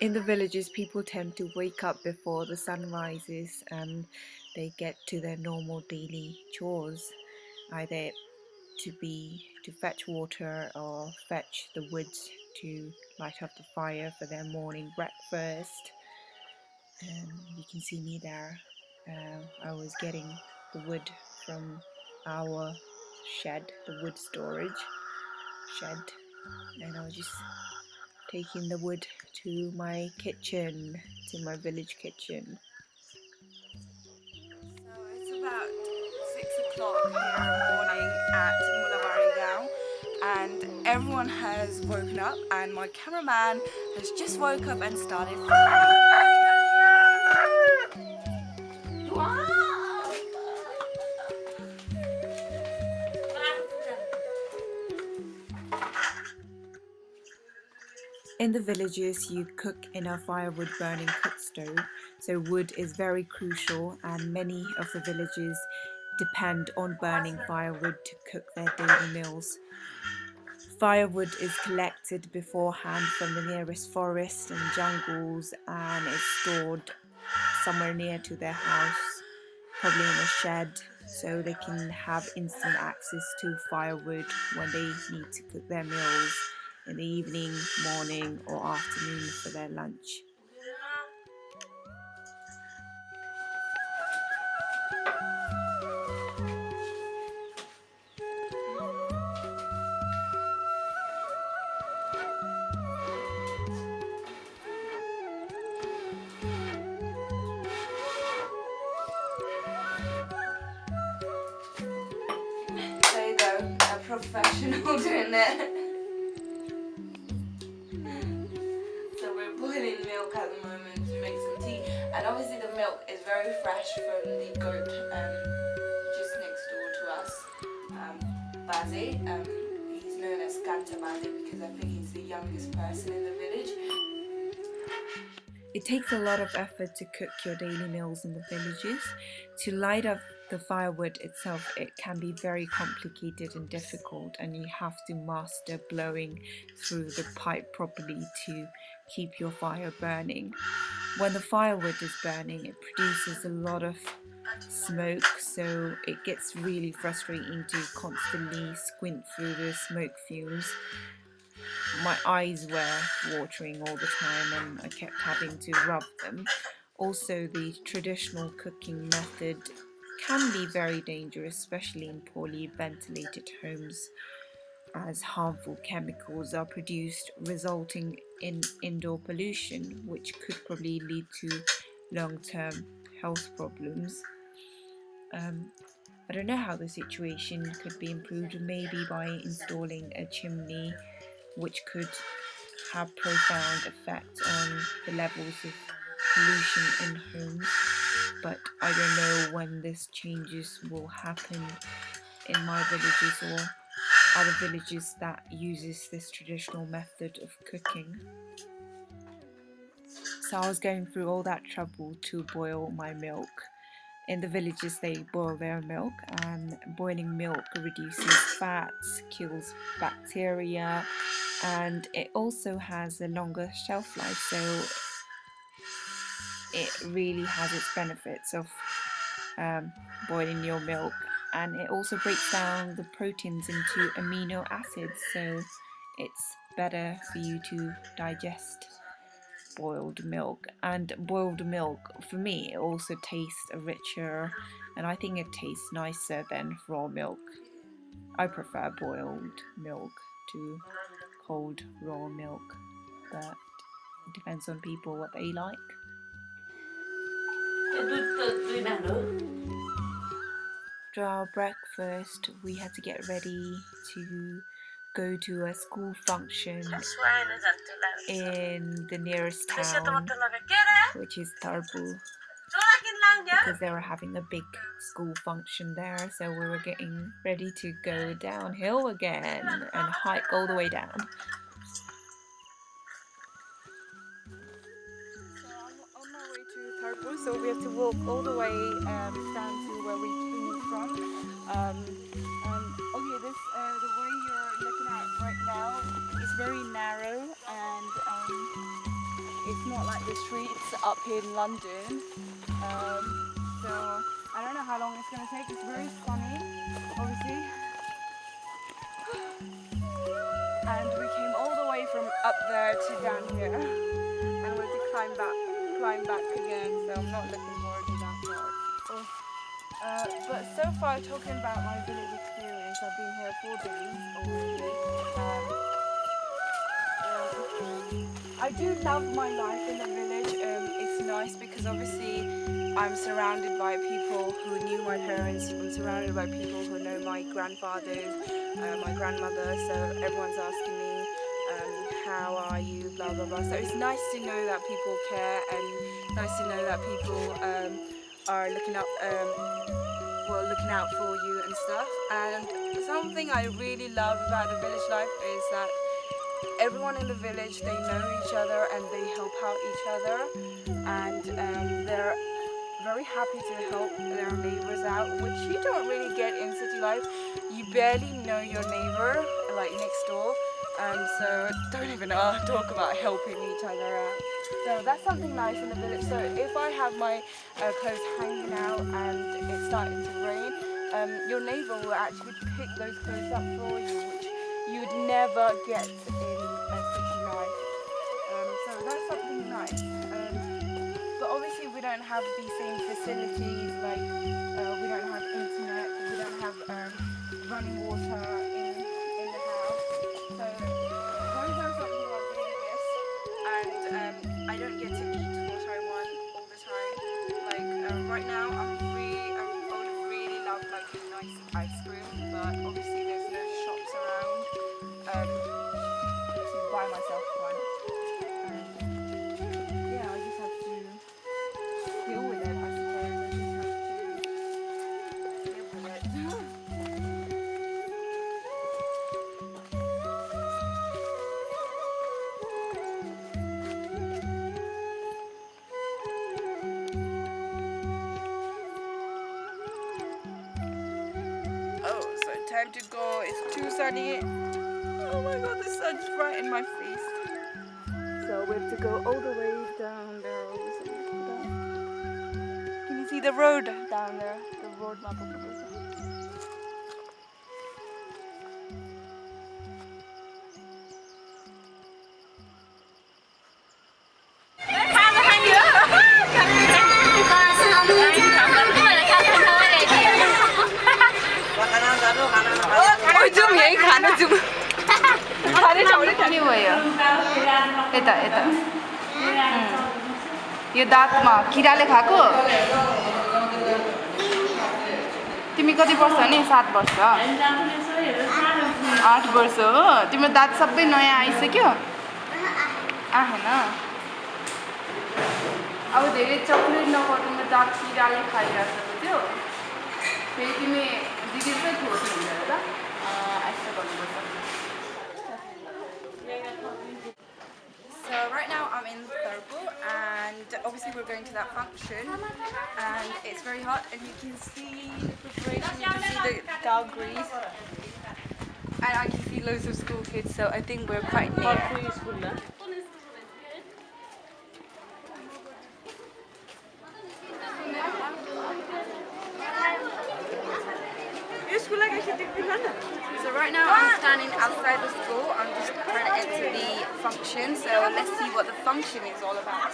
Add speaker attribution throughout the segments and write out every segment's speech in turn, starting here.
Speaker 1: In the villages, people tend to wake up before the sun rises and they get to their normal daily chores, either to fetch water or fetch the wood to light up the fire for their morning breakfast. And you can see me there. I was getting the wood from our shed, the wood storage shed, and I was just taking the wood to my kitchen, to my village kitchen. So it's about 6 o'clock here morning at Mulabari now, and everyone has woken up, and my cameraman has just woke up and started filming. In the villages, you cook in a firewood burning cook stove, so wood is very crucial, and many of the villages depend on burning firewood to cook their daily meals. Firewood is collected beforehand from the nearest forests and jungles and is stored somewhere near to their house, probably in a shed, so they can have instant access to firewood when they need to cook their meals in the evening, morning or afternoon for their lunch. There you go, a professional doing it. So we're boiling milk at the moment to make some tea, and obviously the milk is very fresh from the goat just next door to us. Bazi, he's known as Kanta Bazi because I think he's the youngest person in the village. It takes a lot of effort to cook your daily meals in the villages. To light up the firewood itself, it can be very complicated and difficult, and you have to master blowing through the pipe properly to keep your fire burning. When the firewood is burning, it produces a lot of smoke, so it gets really frustrating to constantly squint through the smoke fumes. My eyes were watering all the time and I kept having to rub them. Also, the traditional cooking method can be very dangerous, especially in poorly ventilated homes, as harmful chemicals are produced, resulting in indoor pollution, which could probably lead to long-term health problems. I don't know how the situation could be improved, maybe by installing a chimney, which could have profound effect on the levels of pollution in homes, but I don't know when this changes will happen in my villages or other villages that uses this traditional method of cooking. So I was going through all that trouble to boil my milk. In the villages they boil their milk, and boiling milk reduces fats, kills bacteria, and it also has a longer shelf life, so it really has its benefits of boiling your milk. And it also breaks down the proteins into amino acids, so it's better for you to digest boiled milk. And boiled milk, for me, it also tastes richer, and I think it tastes nicer than raw milk. I prefer boiled milk to cold raw milk, but it depends on people what they like. After our breakfast, we had to get ready to go to a school function in the nearest town, which is Tarbu, because they were having a big school function there, so we were getting ready to go downhill again and hike all the way down. So I'm on my way to Tarbu, so we have to walk all the way down to where we came from. Okay, the way you're looking at right now is very narrow, and
Speaker 2: it's not like the streets up here in London. So I don't know how long it's going to take. It's very sunny, obviously. And we came all the way from up there to down here. And we have to climb back again, so I'm not looking forward to that part. But so far, talking about my village experience, I've been here 4 days already. I do love my life in the village. It's nice because obviously I'm surrounded by people who knew my parents. I'm surrounded by people who know my grandfathers, my grandmother. So everyone's asking me, how are you, blah blah blah. So it's nice to know that people care, and nice to know that people are looking out for you and stuff. And something I really love about the village life is that everyone in the village, they know each other and they help out each other, and they're very happy to help their neighbors out, which you don't really get in city life. You barely know your neighbor, like next door, so don't even talk about helping each other out. So that's something nice in the village. So if I have my clothes hanging out and it's starting to rain, your neighbor will actually pick those clothes up for you, which you'd never get in a city life. So that's something nice. But obviously we don't have the same facilities, like we don't have internet, we don't have running water in the house. So those are something I really miss. And I don't get to eat what I want all the time. Like right now I would really love like a nice ice cream, but obviously there's no shops around to buy myself one. Yeah, I just have to deal with it, I suppose. I just have to live with it. Oh, so time to go. It's too sunny. Oh my god, the sun's right in my face. So we have to go all the way down there. Can you see the road down there? The road map of the village. यो दाँतमा किराले खाएको तिमी कति वर्ष नि 7 वर्ष 8 वर्ष हो तिम्रो दाँत सबै नयाँ आइसक्यो आएन अब धेरै चक्लेट नखाऊ तिम्रो दाँत किराले खाइरहेको थियो फेरि तिमी दिदीकै छोड्नु हुँदैन ल यस्तो गर्नुपर्छ So right now I'm in Tarpu, and obviously we're going to that function, and it's very hot, and you can see the preparation, you can see the dark grease, and I can see loads of school kids, so I think we're quite near. So right now I'm standing outside the school, I'm just trying to enter the function, so let's see what the function is all about.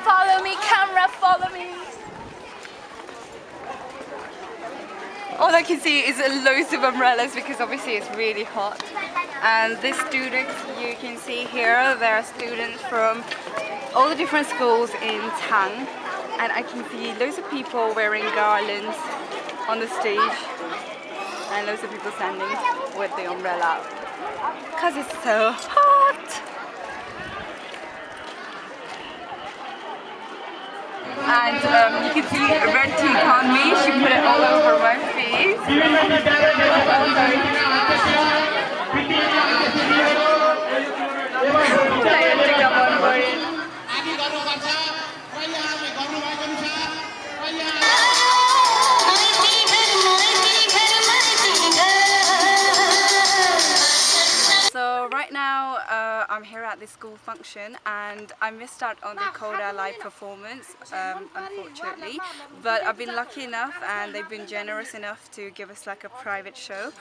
Speaker 2: Follow me, camera, follow me! All I can see is loads of umbrellas because obviously it's really hot. And the students you can see here, there are students from all the different schools in Chyang. And I can see loads of people wearing garlands on the stage. And loads of people standing with the umbrella. Because it's so hot! And you can see a red tea on me, she put it all over my face. at the school function, and I missed out on the Koda live performance, unfortunately. But I've been lucky enough, and they've been generous enough to give us like a private show,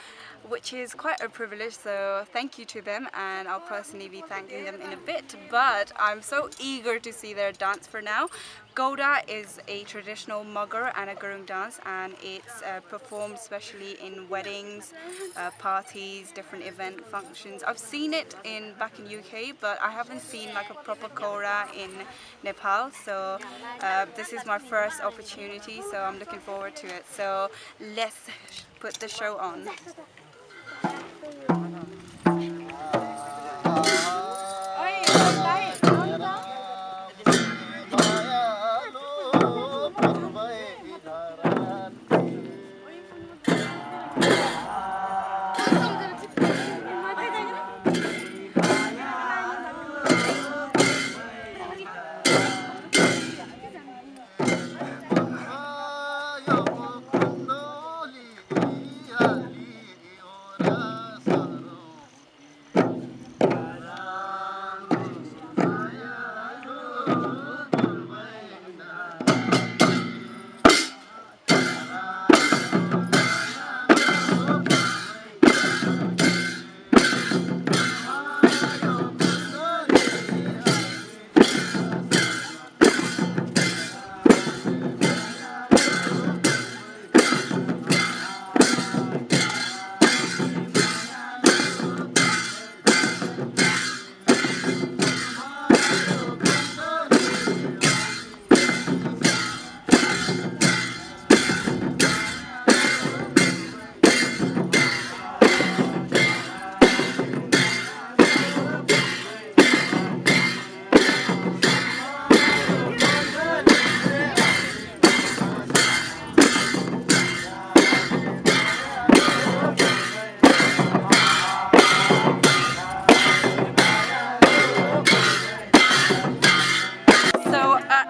Speaker 2: which is quite a privilege. So thank you to them, and I'll personally be thanking them in a bit. But I'm so eager to see their dance for now. Goda is a traditional Mugger and a Gurung dance, and it's performed especially in weddings, parties, different event functions. I've seen it back in UK, but I haven't seen like a proper Goda in Nepal. So this is my first opportunity, so I'm looking forward to it. So let's put the show on.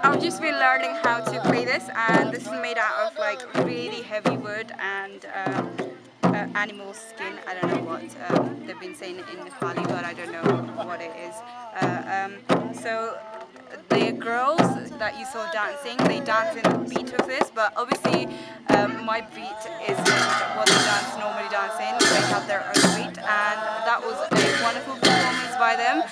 Speaker 2: I've just been learning how to play this, and this is made out of like really heavy wood and animal skin. I don't know what they've been saying in Nepali, but I don't know what it is. So the girls that you saw dancing, they dance in the beat of this, but obviously my beat isn't what the dance normally dance in. They have their own beat, and that was a wonderful performance by them.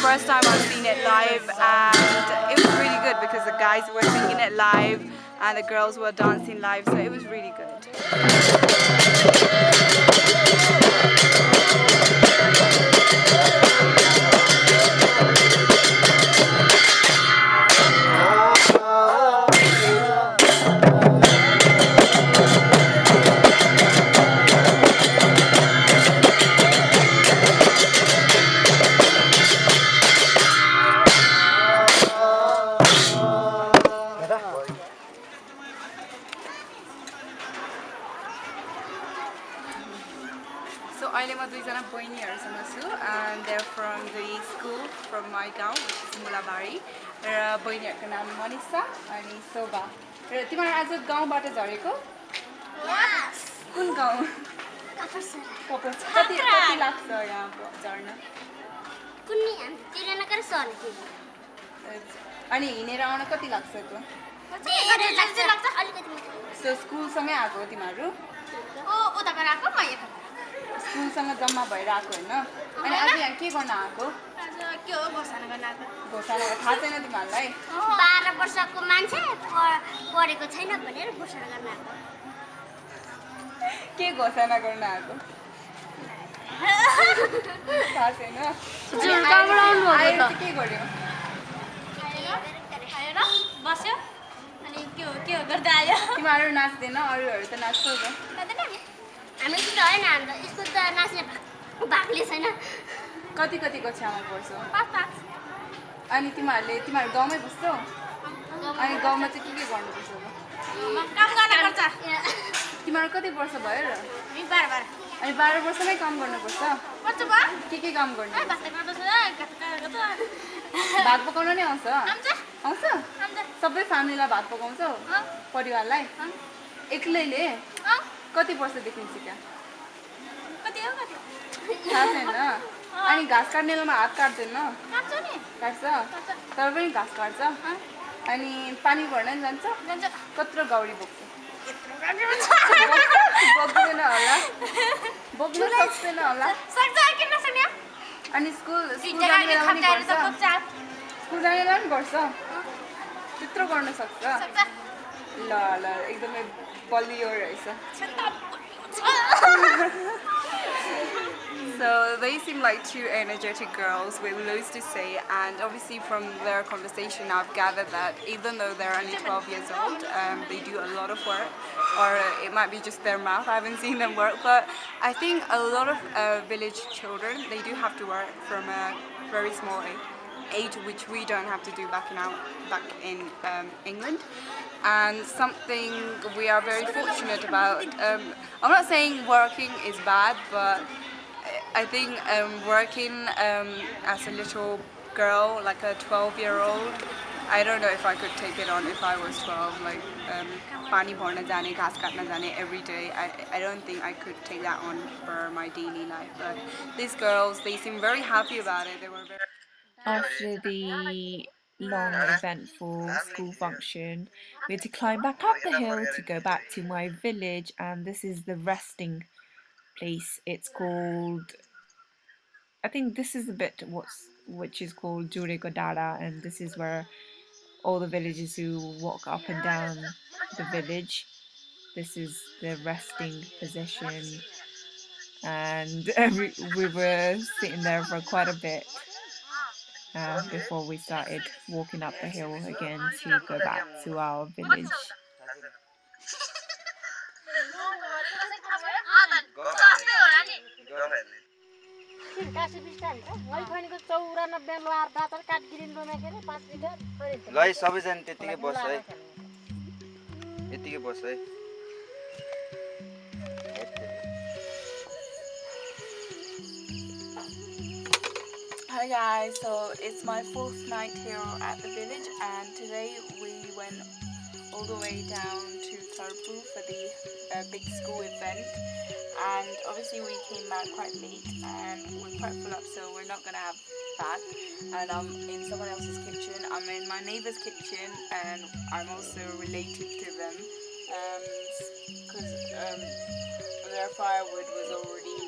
Speaker 2: First time I've seen it live, and it was really good because the guys were singing it live and the girls were dancing live, so it was really good. So अहिले म दुईजना बहिनीहरूसँग छु, and they're from the school from my गाउँ, which is Mulabari. र बहिनीहरूको नाम मनिषा अनि शोभा. र तिमीहरू आज गाउँबाट झरेको? कुन गाउँ? कति लाग्छ यहाँ झर्न? अनि हिँडेर आउन कति लाग्छ त? सो स्कुलसँगै आएको हो तिमीहरू? स्कुलसँग जम्मा भएर आएको होइन? अनि आज यहाँ के गर्न आएको? घोषणा थाहा छैन तिमीहरूलाई?
Speaker 3: 12 वर्षको मान्छे पढेको छैन भनेर घोषणा गर्न आएको.
Speaker 2: के घोषणा गर्न आएको? थाहा छैन? आएर के गर्यो?
Speaker 3: बस्यो अनि के गर्दै आयो?
Speaker 2: तिमीहरू नाच्दैन? अरूहरू त नाच्छ त?
Speaker 3: हामी त होइन, हाम्रो स्कुल त नाच्ने भागले छैन.
Speaker 2: कति कक्षामा पढ्छौ?
Speaker 3: 5.
Speaker 2: अनि तिमीहरू गाउँमै बस्छौ? अनि गाउँमा चाहिँ के गर्नुपर्छ?
Speaker 3: काम गर्नुपर्छ.
Speaker 2: तिमीहरू कति वर्ष भयो र?
Speaker 3: 12.
Speaker 2: अनि 12 वर्षमै काम गर्नुपर्छ? के काम गर्नु? भात पकाउन नै आउँछ? आउँछ? सबै फ्यामिलीलाई भात पकाउँछौ? परिवारलाई? एक्लैले? कति वर्षदेखि सिक्या? थाहा छैन? अनि घाँस काट्ने बेलामा हात काट्दैन
Speaker 3: काट्छ नि
Speaker 2: काट्छ तर पनि घाँस काट्छ अनि पानी भर्न जान्छ
Speaker 3: जान्छ
Speaker 2: कत्रो गौरी बोक्छ
Speaker 3: यत्रो गाडी हुन्छ
Speaker 2: बोक्दैन होला बोक्न सक्दैन होला
Speaker 3: सक्छ किन नसक्ने
Speaker 2: अनि स्कुल
Speaker 3: तिनटा गाडी खप्टाएर त बोक्छ
Speaker 2: स्कुल जाने बेला पनि गर्छ त्यत्रो गर्न सक्छ
Speaker 3: सक्छ
Speaker 2: ल ल एकदमै बलियो रहेछ So they seem like two energetic girls with loads to say, and obviously from their conversation I've gathered that even though they're only 12 years old, they do a lot of work, or it might be just their mouth, I haven't seen them work, but I think a lot of village children, they do have to work from a very small age, which we don't have to do back in England. And something we are very fortunate about. I'm not saying working is bad, but I think working as a little girl, like a 12-year-old, I don't know if I could take it on if I was 12. Like pani bharna jane, ghas katna jane every day. I don't think I could take that on for my daily life. But these girls, they seem very happy about it. They were very.
Speaker 1: After the long eventful school function, we had to climb back up the hill to go back to my village, and this is the resting place. It's called, I think this is the bit which is called Juregodara, and this is where all the villagers who walk up and down the village. This is the resting position, and we were sitting there for quite a bit before we started walking up the hill again to go back to our village.
Speaker 4: ल है सबैजना त्यतिकै बस है यतिकै बस है
Speaker 2: Hi guys, so it's my 4th night here at the village, and today we went all the way down to Tarpu for the big school event, and obviously we came back quite late and we're quite full up, so we're not gonna have that. And I'm in someone else's kitchen. I'm in my neighbor's kitchen, and I'm also related to them because their firewood was already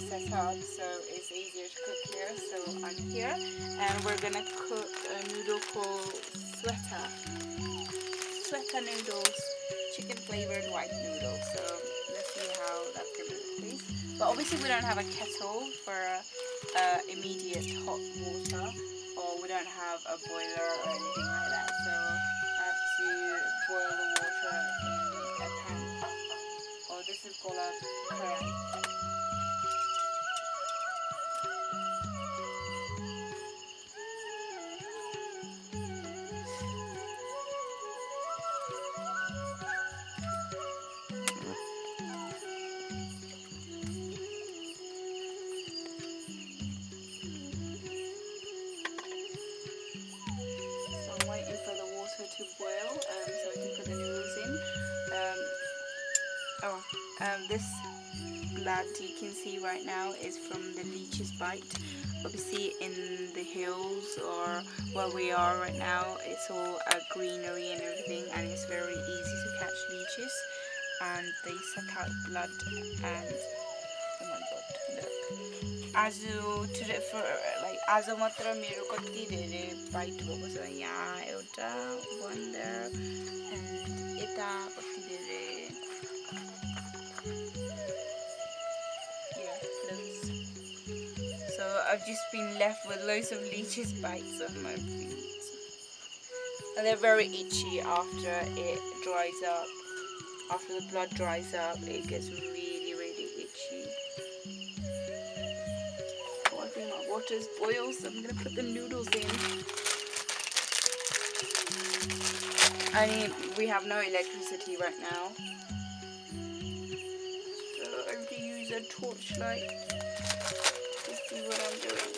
Speaker 2: set up, so it's easier to cook here. So I'm here, and we're gonna cook a noodle called sweater noodles, chicken flavored white noodles. So let's see how that's gonna taste. But obviously we don't have a kettle for immediate hot water, or we don't have a boiler or anything like that. So I have to boil the water in a pan. Oh, this is called a curry. To boil, so I can put the noodles in. This blood you can see right now is from the leech's bite. Obviously in the hills or where we are right now, it's all greenery and everything, and it's very easy to catch leeches, and they suck out blood. And oh my god, look. As मात्र मेरो कति धेरै bite भएको छ यहाँ एउटा one there and यता कति धेरै so I've just been left with loads of leeches bites on my feet, and they're very itchy after it dries up. After the blood dries up, it gets really itchy. My water's boiled, so I'm gonna put the noodles in. We have no electricity right now, so I have to use a torchlight to see what I'm doing.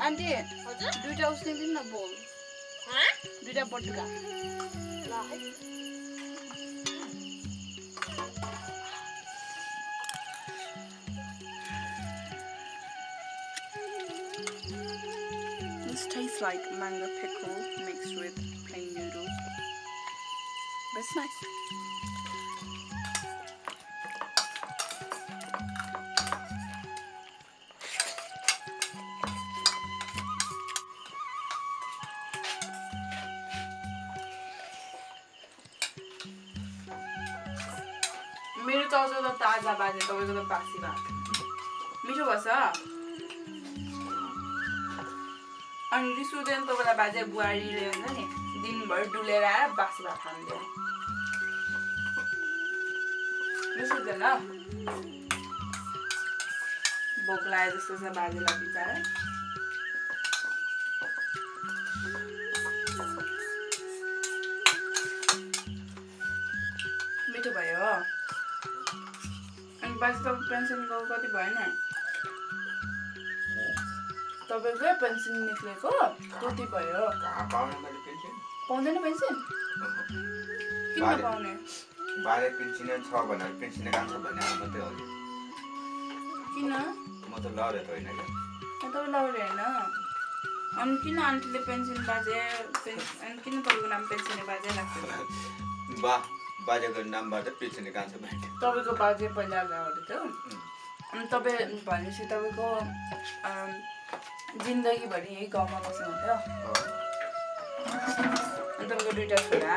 Speaker 2: Auntie, do you tell something in the bowl? दुईटा बटुका
Speaker 3: ल है
Speaker 2: This tastes like mango pickle mixed with plain noodles. But it's nice. मेरो चाउचाउ त ताजा बाजे तपाईँको त बासी भात मिठो भएछ अनि रिस उठ्दैन तपाईँलाई बाजे बुहारीले हुन्छ नि दिनभर डुलेर आएर बासी भात खानु रिस उठ्दैन भोक लाग्यो जस्तो छ बाजेलाई बिचारा मिठो भयो अनि बाजे तपाईँ पेन्सनको कति भयो नि तपाईँको पेन्सन निक्लेको कति भयो पाउँदैन पेन्सन किन पाउने
Speaker 5: बाले पेन्सन छ भनेर पेन्सन कान्छ भने मात्रै हो
Speaker 2: किन
Speaker 5: म त लडेर होइन क्या
Speaker 2: तपाईँ लाउरे होइन अनि किन आन्टीले पेन्सन बाजे अनि किन तपाईँको नाम पेन्सने बाजे राख्छ
Speaker 5: बाजेको नामबाट पेन्सन कान्छ भने
Speaker 2: तपाईँको बाजे पहिला लाउरे थियो अनि तपाईँ भनेपछि तपाईँको जिन्दगीभरि यही गाउँमा बस्नुहुन्थ्यो अनि तपाईँको दुईटा छोरा